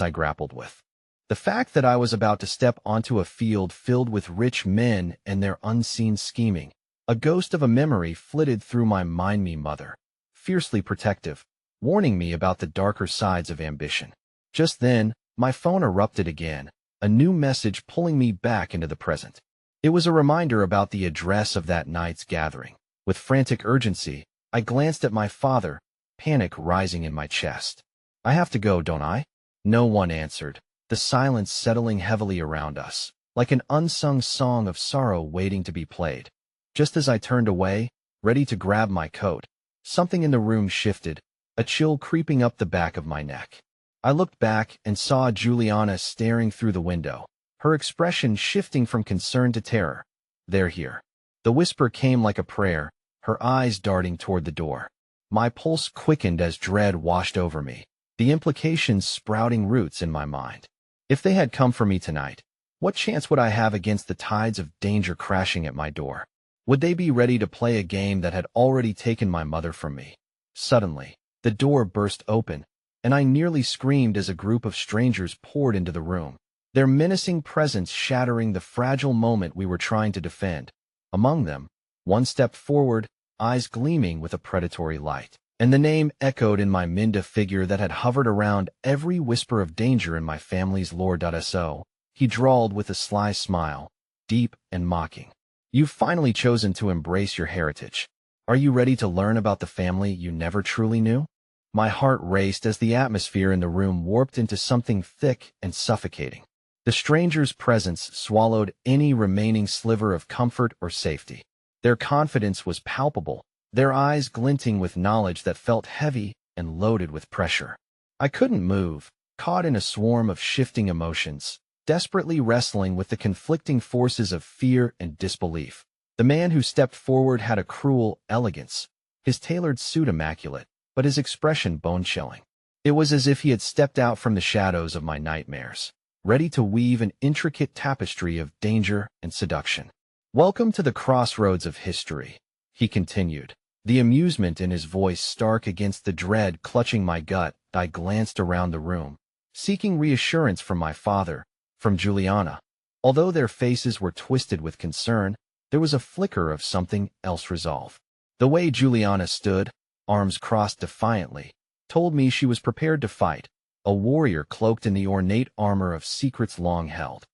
I grappled with. The fact that I was about to step onto a field filled with rich men and their unseen scheming, a ghost of a memory flitted through my mind. Me mother, fiercely protective, warning me about the darker sides of ambition. Just then, my phone erupted again, a new message pulling me back into the present. It was a reminder about the address of that night's gathering. With frantic urgency, I glanced at my father, panic rising in my chest. I have to go, don't I? No one answered, the silence settling heavily around us, like an unsung song of sorrow waiting to be played. Just as I turned away, ready to grab my coat, something in the room shifted, a chill creeping up the back of my neck. I looked back and saw Juliana staring through the window, her expression shifting from concern to terror. They're here. The whisper came like a prayer, her eyes darting toward the door. My pulse quickened as dread washed over me, the implications sprouting roots in my mind. If they had come for me tonight, what chance would I have against the tides of danger crashing at my door? Would they be ready to play a game that had already taken my mother from me? Suddenly, the door burst open, and I nearly screamed as a group of strangers poured into the room, their menacing presence shattering the fragile moment we were trying to defend. Among them, one stepped forward, eyes gleaming with a predatory light, and the name echoed in my Minda figure that had hovered around every whisper of danger in my family's lore. So, he drawled with a sly smile, deep and mocking. You've finally chosen to embrace your heritage. Are you ready to learn about the family you never truly knew? My heart raced as the atmosphere in the room warped into something thick and suffocating. The stranger's presence swallowed any remaining sliver of comfort or safety. Their confidence was palpable, their eyes glinting with knowledge that felt heavy and loaded with pressure. I couldn't move, caught in a swarm of shifting emotions, desperately wrestling with the conflicting forces of fear and disbelief. The man who stepped forward had a cruel elegance, his tailored suit immaculate, but his expression bone-chilling. It was as if he had stepped out from the shadows of my nightmares, ready to weave an intricate tapestry of danger and seduction. Welcome to the crossroads of history, he continued, the amusement in his voice stark against the dread clutching my gut. I glanced around the room, seeking reassurance from my father, from Juliana. Although their faces were twisted with concern, there was a flicker of something else: resolve. The way Juliana stood, arms crossed defiantly, told me she was prepared to fight, a warrior cloaked in the ornate armor of secrets long held.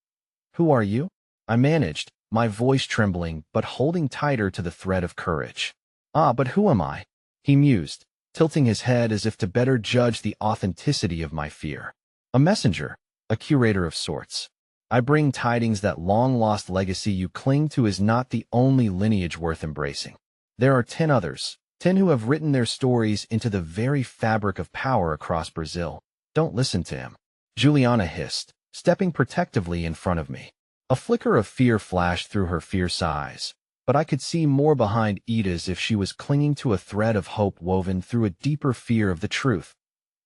Who are you? I managed, my voice trembling but holding tighter to the thread of courage. But who am I? He mused, tilting his head as if to better judge the authenticity of my fear. A messenger, a curator of sorts. I bring tidings that long-lost legacy you cling to is not the only lineage worth embracing. There are 10 others, 10 who have written their stories into the very fabric of power across Brazil. Don't listen to him, Juliana hissed, stepping protectively in front of me. A flicker of fear flashed through her fierce eyes, but I could see more behind it, as if she was clinging to a thread of hope woven through a deeper fear of the truth.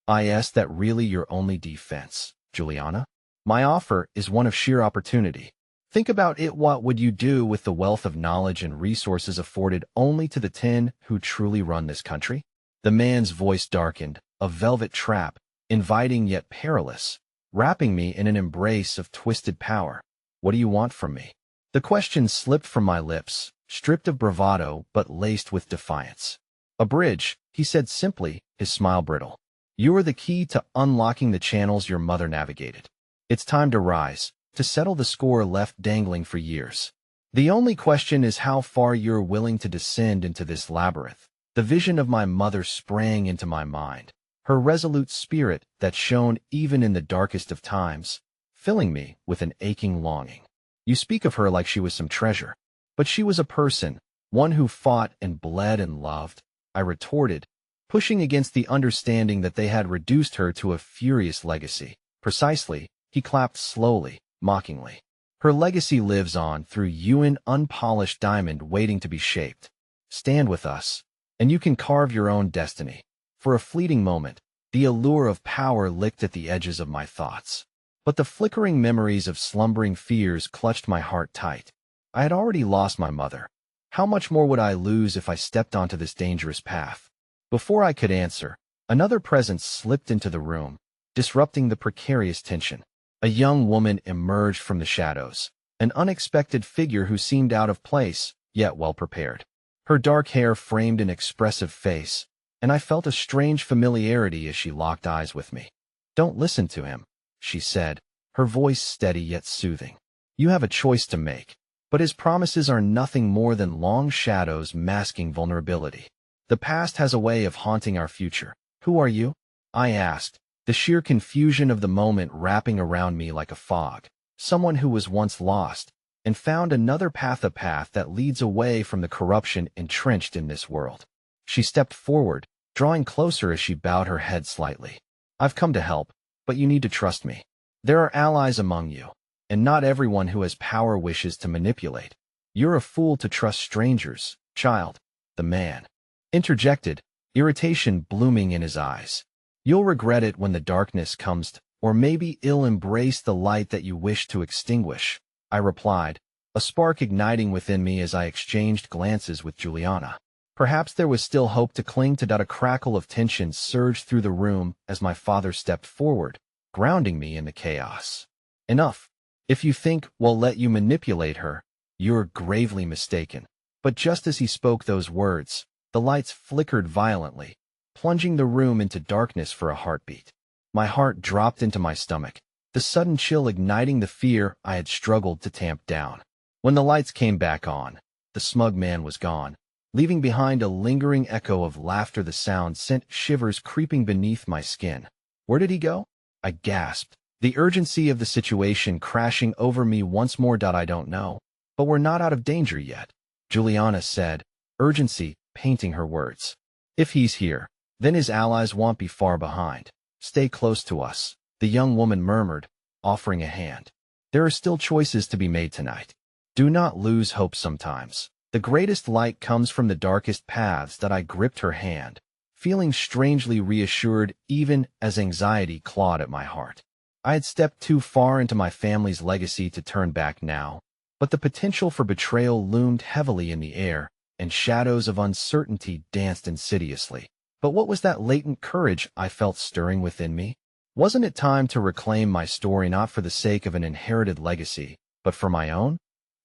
Is that really your only defense, Juliana? My offer is one of sheer opportunity. Think about it. What would you do with the wealth of knowledge and resources afforded only to the 10 who truly run this country? The man's voice darkened, a velvet trap, inviting yet perilous, wrapping me in an embrace of twisted power. What do you want from me? The question slipped from my lips, stripped of bravado but laced with defiance. A bridge, he said simply, his smile brittle. You are the key to unlocking the channels your mother navigated. It's time to rise, to settle the score left dangling for years. The only question is how far you're willing to descend into this labyrinth. The vision of my mother sprang into my mind, her resolute spirit that shone even in the darkest of times, filling me with an aching longing. You speak of her like she was some treasure, but she was a person, one who fought and bled and loved, I retorted, pushing against the understanding that they had reduced her to a furious legacy. Precisely, he clapped slowly, mockingly. Her legacy lives on through you, an unpolished diamond waiting to be shaped. Stand with us, and you can carve your own destiny. For a fleeting moment, the allure of power licked at the edges of my thoughts. But the flickering memories of slumbering fears clutched my heart tight. I had already lost my mother. How much more would I lose if I stepped onto this dangerous path? Before I could answer, another presence slipped into the room, disrupting the precarious tension. A young woman emerged from the shadows, an unexpected figure who seemed out of place, yet well prepared. Her dark hair framed an expressive face, and I felt a strange familiarity as she locked eyes with me. "Don't listen to him," she said, her voice steady yet soothing. "You have a choice to make, but his promises are nothing more than long shadows masking vulnerability. The past has a way of haunting our future." "Who are you?" I asked, the sheer confusion of the moment wrapping around me like a fog. "Someone who was once lost, and found another path, a path that leads away from the corruption entrenched in this world." She stepped forward, drawing closer as she bowed her head slightly. "I've come to help, but you need to trust me. There are allies among you, and not everyone who has power wishes to manipulate. You're a fool to trust strangers, child." The man interjected, irritation blooming in his eyes. "You'll regret it when the darkness comes, or maybe you'll embrace the light that you wish to extinguish," I replied, a spark igniting within me as I exchanged glances with Juliana. Perhaps there was still hope to cling to. A crackle of tension surged through the room as my father stepped forward, grounding me in the chaos. "Enough. If you think we'll let you manipulate her, you're gravely mistaken." But just as he spoke those words, the lights flickered violently, plunging the room into darkness for a heartbeat. My heart dropped into my stomach, the sudden chill igniting the fear I had struggled to tamp down. When the lights came back on, the smug man was gone, leaving behind a lingering echo of laughter. The sound sent shivers creeping beneath my skin. "Where did he go?" I gasped, the urgency of the situation crashing over me once more. "I don't know, but we're not out of danger yet," Juliana said, urgency painting her words. "If he's here, then his allies won't be far behind. Stay close to us," the young woman murmured, offering a hand. "There are still choices to be made tonight. Do not lose hope sometimes. The greatest light comes from the darkest paths." That I gripped her hand, feeling strangely reassured even as anxiety clawed at my heart. I had stepped too far into my family's legacy to turn back now, but the potential for betrayal loomed heavily in the air, and shadows of uncertainty danced insidiously. But what was that latent courage I felt stirring within me? Wasn't it time to reclaim my story, not for the sake of an inherited legacy, but for my own?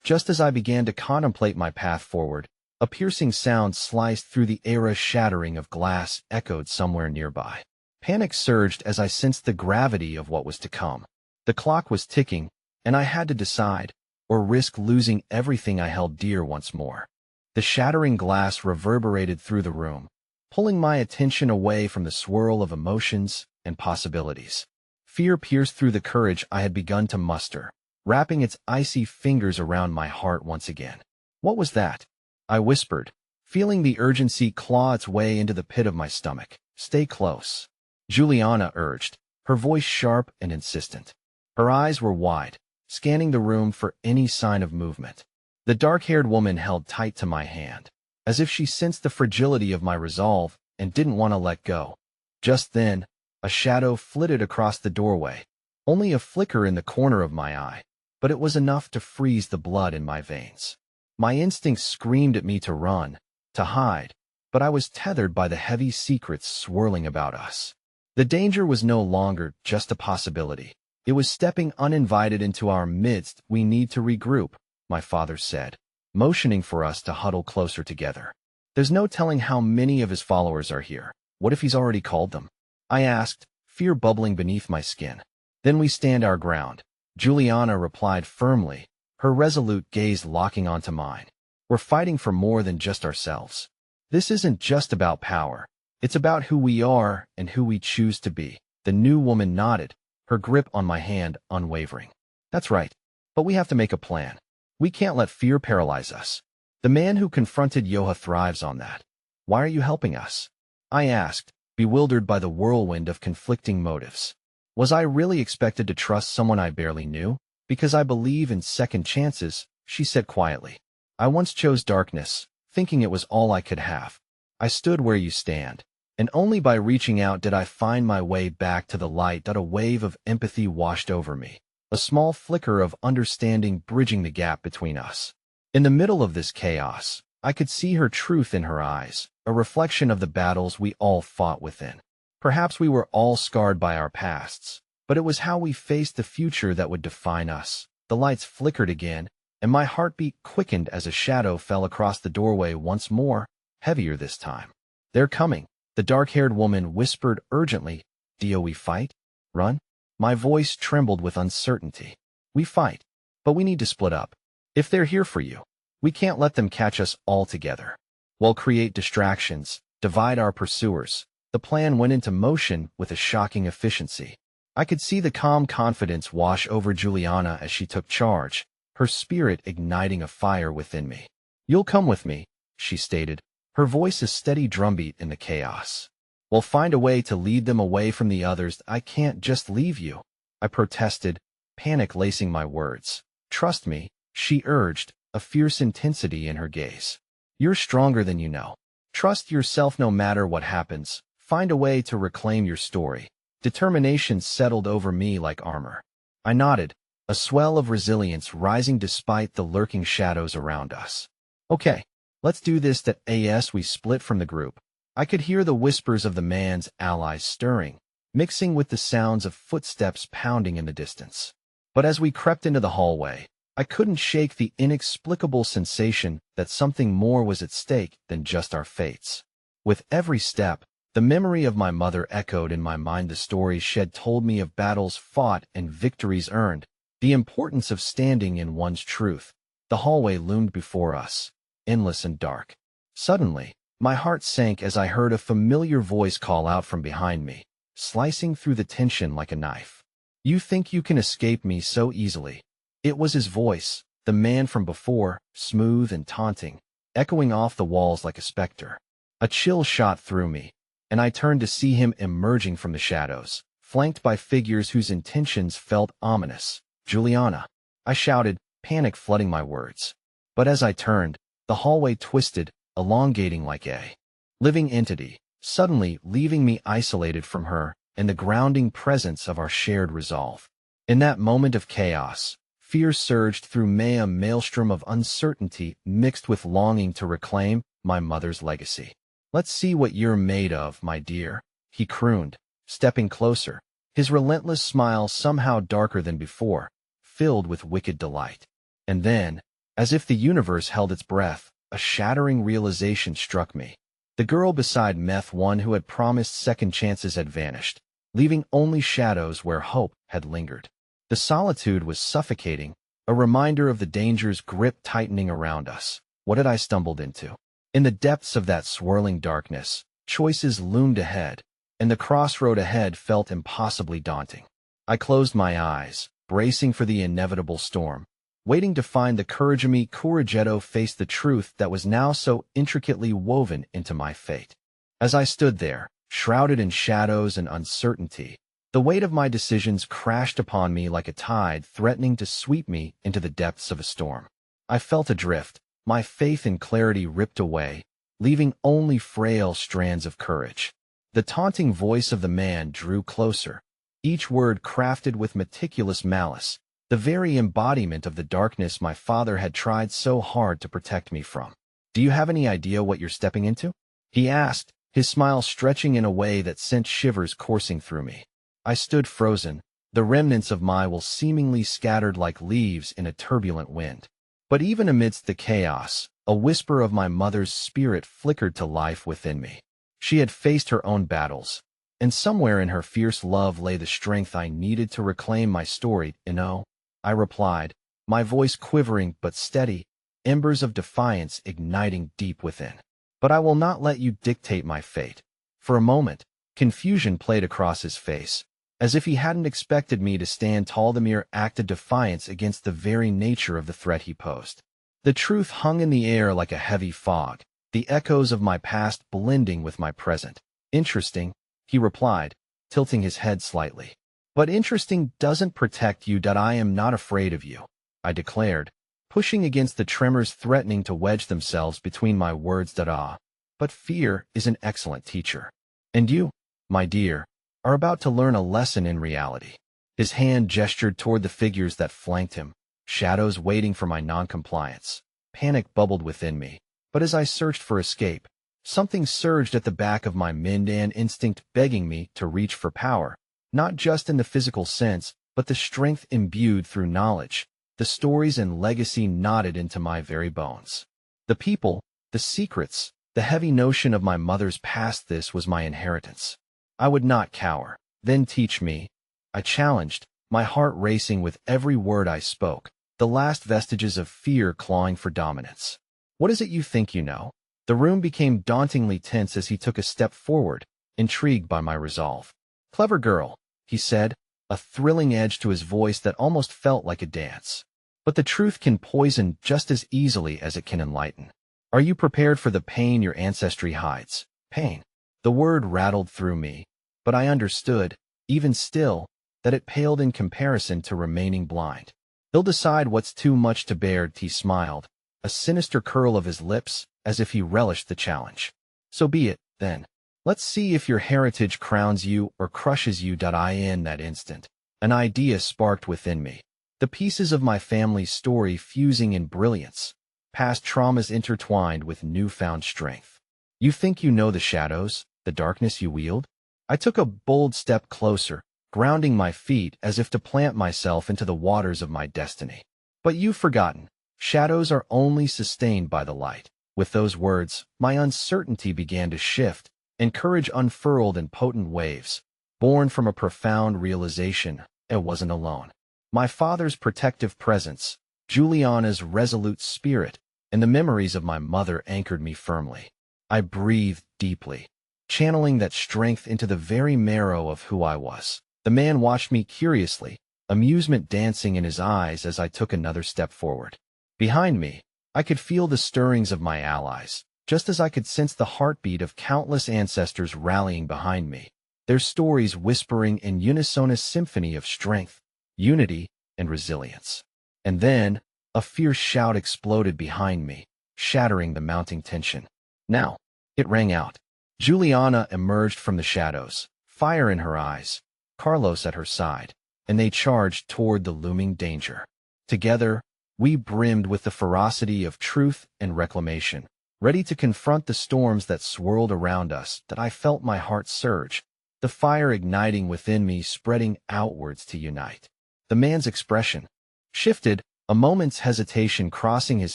Just as I began to contemplate my path forward, a piercing sound sliced through the air. A shattering of glass echoed somewhere nearby. Panic surged as I sensed the gravity of what was to come. The clock was ticking, and I had to decide, or risk losing everything I held dear once more. The shattering glass reverberated through the room, pulling my attention away from the swirl of emotions and possibilities. Fear pierced through the courage I had begun to muster, wrapping its icy fingers around my heart once again. "What was that?" I whispered, feeling the urgency claw its way into the pit of my stomach. "Stay close," Juliana urged, her voice sharp and insistent. Her eyes were wide, scanning the room for any sign of movement. The dark-haired woman held tight to my hand, as if she sensed the fragility of my resolve and didn't want to let go. Just then, a shadow flitted across the doorway, only a flicker in the corner of my eye, but it was enough to freeze the blood in my veins. My instincts screamed at me to run, to hide, but I was tethered by the heavy secrets swirling about us. The danger was no longer just a possibility. It was stepping uninvited into our midst. "We need to regroup," my father said, motioning for us to huddle closer together. "There's no telling how many of his followers are here. What if he's already called them?" I asked, fear bubbling beneath my skin. "Then we stand our ground," Juliana replied firmly, her resolute gaze locking onto mine. "We're fighting for more than just ourselves. This isn't just about power. It's about who we are and who we choose to be." The new woman nodded, her grip on my hand unwavering. "That's right, but we have to make a plan. We can't let fear paralyze us. The man who confronted Yoha thrives on that." "Why are you helping us?" I asked, bewildered by the whirlwind of conflicting motives. Was I really expected to trust someone I barely knew? "Because I believe in second chances," she said quietly. "I once chose darkness, thinking it was all I could have. I stood where you stand, and only by reaching out did I find my way back to the light." A wave of empathy washed over me, a small flicker of understanding bridging the gap between us. In the middle of this chaos, I could see her truth in her eyes, a reflection of the battles we all fought within. Perhaps we were all scarred by our pasts, but it was how we faced the future that would define us. The lights flickered again, and my heartbeat quickened as a shadow fell across the doorway once more, heavier this time. "They're coming," the dark-haired woman whispered urgently. "Do we fight? Run?" My voice trembled with uncertainty. "We fight, but we need to split up. If they're here for you, we can't let them catch us all together. We'll create distractions, divide our pursuers." The plan went into motion with a shocking efficiency. I could see the calm confidence wash over Juliana as she took charge, her spirit igniting a fire within me. "You'll come with me," she stated, her voice a steady drumbeat in the chaos. "We'll find a way to lead them away from the others. I can't just leave you," I protested, panic lacing my words. "Trust me," she urged, a fierce intensity in her gaze. "You're stronger than you know. Trust yourself no matter what happens. Find a way to reclaim your story." Determination settled over me like armor. I nodded, a swell of resilience rising despite the lurking shadows around us. "Okay, let's do this." As we split from the group, I could hear the whispers of the man's allies stirring, mixing with the sounds of footsteps pounding in the distance. But as we crept into the hallway, I couldn't shake the inexplicable sensation that something more was at stake than just our fates. With every step, the memory of my mother echoed in my mind. The stories she had told me of battles fought and victories earned, the importance of standing in one's truth. The hallway loomed before us, endless and dark. Suddenly, my heart sank as I heard a familiar voice call out from behind me, slicing through the tension like a knife. "You think you can escape me so easily?" It was his voice, the man from before, smooth and taunting, echoing off the walls like a specter. A chill shot through me, and I turned to see him emerging from the shadows, flanked by figures whose intentions felt ominous. "Juliana," I shouted, panic flooding my words. But as I turned, the hallway twisted, elongating like a living entity, suddenly leaving me isolated from her and the grounding presence of our shared resolve. In that moment of chaos, fear surged through me, a maelstrom of uncertainty mixed with longing to reclaim my mother's legacy. "Let's see what you're made of, my dear," he crooned, stepping closer, his relentless smile somehow darker than before, filled with wicked delight. And then, as if the universe held its breath, a shattering realization struck me. The girl beside Meth, one who had promised second chances, had vanished, leaving only shadows where hope had lingered. The solitude was suffocating, a reminder of the danger's grip tightening around us. What had I stumbled into? In the depths of that swirling darkness, choices loomed ahead, and the crossroad ahead felt impossibly daunting. I closed my eyes, bracing for the inevitable storm, waiting to find the courage of me. Couragetto faced the truth that was now so intricately woven into my fate. As I stood there, shrouded in shadows and uncertainty, the weight of my decisions crashed upon me like a tide threatening to sweep me into the depths of a storm. I felt adrift, my faith and clarity ripped away, leaving only frail strands of courage. The taunting voice of the man drew closer, each word crafted with meticulous malice, the very embodiment of the darkness my father had tried so hard to protect me from. "Do you have any idea what you're stepping into?" he asked, his smile stretching in a way that sent shivers coursing through me. I stood frozen, the remnants of my will seemingly scattered like leaves in a turbulent wind. But even amidst the chaos, a whisper of my mother's spirit flickered to life within me. She had faced her own battles, and somewhere in her fierce love lay the strength I needed to reclaim my story. "No," I replied, my voice quivering but steady, embers of defiance igniting deep within. "But I will not let you dictate my fate." For a moment, confusion played across his face, as if he hadn't expected me to stand tall. The mere act of defiance against the very nature of the threat he posed. The truth hung in the air like a heavy fog, the echoes of my past blending with my present. "Interesting," he replied, tilting his head slightly. "But interesting doesn't protect you." "I am not afraid of you," I declared, pushing against the tremors threatening to wedge themselves between my words. "But fear is an excellent teacher. And you, my dear, are about to learn a lesson in reality." His hand gestured toward the figures that flanked him, shadows waiting for my noncompliance. Panic bubbled within me, but as I searched for escape, something surged at the back of my mind, an instinct begging me to reach for power, not just in the physical sense, but the strength imbued through knowledge. The stories and legacy knotted into my very bones. The people, the secrets, the heavy notion of my mother's past, this was my inheritance. I would not cower. Then teach me, I challenged, my heart racing with every word I spoke, the last vestiges of fear clawing for dominance. What is it you think you know? The room became dauntingly tense as he took a step forward, intrigued by my resolve. Clever girl, he said, a thrilling edge to his voice that almost felt like a dance. But the truth can poison just as easily as it can enlighten. Are you prepared for the pain your ancestry hides? Pain. The word rattled through me, but I understood, even still, that it paled in comparison to remaining blind. He'll decide what's too much to bear, he smiled, a sinister curl of his lips, as if he relished the challenge. So be it, then. Let's see if your heritage crowns you or crushes you. In that instant, an idea sparked within me. The pieces of my family's story fusing in brilliance, past traumas intertwined with newfound strength. You think you know the shadows, the darkness you wield? I took a bold step closer, grounding my feet as if to plant myself into the waters of my destiny. But you've forgotten, shadows are only sustained by the light. With those words, my uncertainty began to shift, and courage unfurled in potent waves. Born from a profound realization, I wasn't alone. My father's protective presence, Juliana's resolute spirit, and the memories of my mother anchored me firmly. I breathed deeply, channeling that strength into the very marrow of who I was. The man watched me curiously, amusement dancing in his eyes as I took another step forward. Behind me, I could feel the stirrings of my allies, just as I could sense the heartbeat of countless ancestors rallying behind me, their stories whispering in unisonous symphony of strength, unity, and resilience. And then, a fierce shout exploded behind me, shattering the mounting tension. Now, it rang out. Juliana emerged from the shadows, fire in her eyes, Carlos at her side, and they charged toward the looming danger. Together, we brimmed with the ferocity of truth and reclamation, ready to confront the storms that swirled around us. That I felt my heart surge, the fire igniting within me, spreading outwards to unite. The man's expression shifted, a moment's hesitation crossing his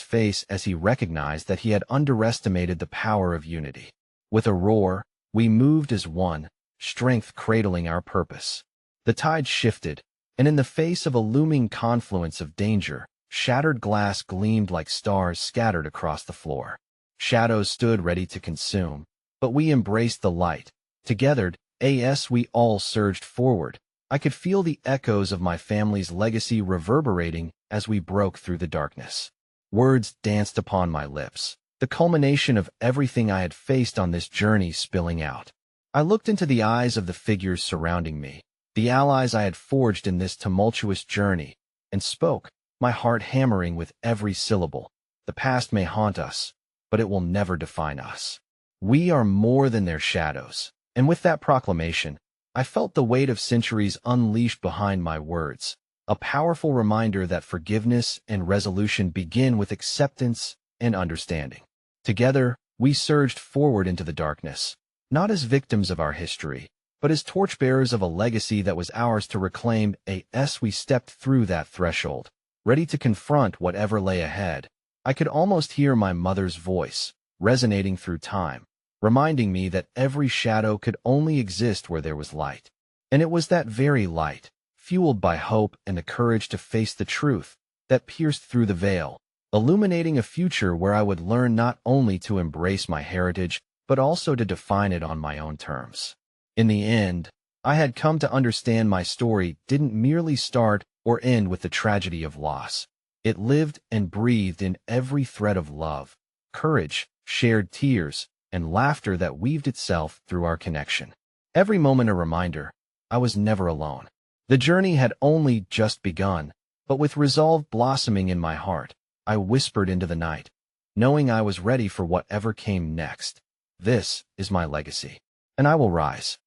face as he recognized that he had underestimated the power of unity. With a roar, we moved as one, strength cradling our purpose. The tide shifted, and in the face of a looming confluence of danger, shattered glass gleamed like stars scattered across the floor. Shadows stood ready to consume, but we embraced the light. Together, we all surged forward. I could feel the echoes of my family's legacy reverberating as we broke through the darkness. Words danced upon my lips, the culmination of everything I had faced on this journey spilling out. I looked into the eyes of the figures surrounding me, the allies I had forged in this tumultuous journey, and spoke, my heart hammering with every syllable. The past may haunt us, but it will never define us. We are more than their shadows. And with that proclamation, I felt the weight of centuries unleashed behind my words, a powerful reminder that forgiveness and resolution begin with acceptance and understanding. Together, we surged forward into the darkness, not as victims of our history, but as torchbearers of a legacy that was ours to reclaim. As we stepped through that threshold, ready to confront whatever lay ahead, I could almost hear my mother's voice, resonating through time, reminding me that every shadow could only exist where there was light. And it was that very light, fueled by hope and the courage to face the truth, that pierced through the veil, illuminating a future where I would learn not only to embrace my heritage, but also to define it on my own terms. In the end, I had come to understand my story didn't merely start or end with the tragedy of loss. It lived and breathed in every thread of love, courage, shared tears, and laughter that weaved itself through our connection. Every moment a reminder, I was never alone. The journey had only just begun, but with resolve blossoming in my heart, I whispered into the night, knowing I was ready for whatever came next. This is my legacy, and I will rise,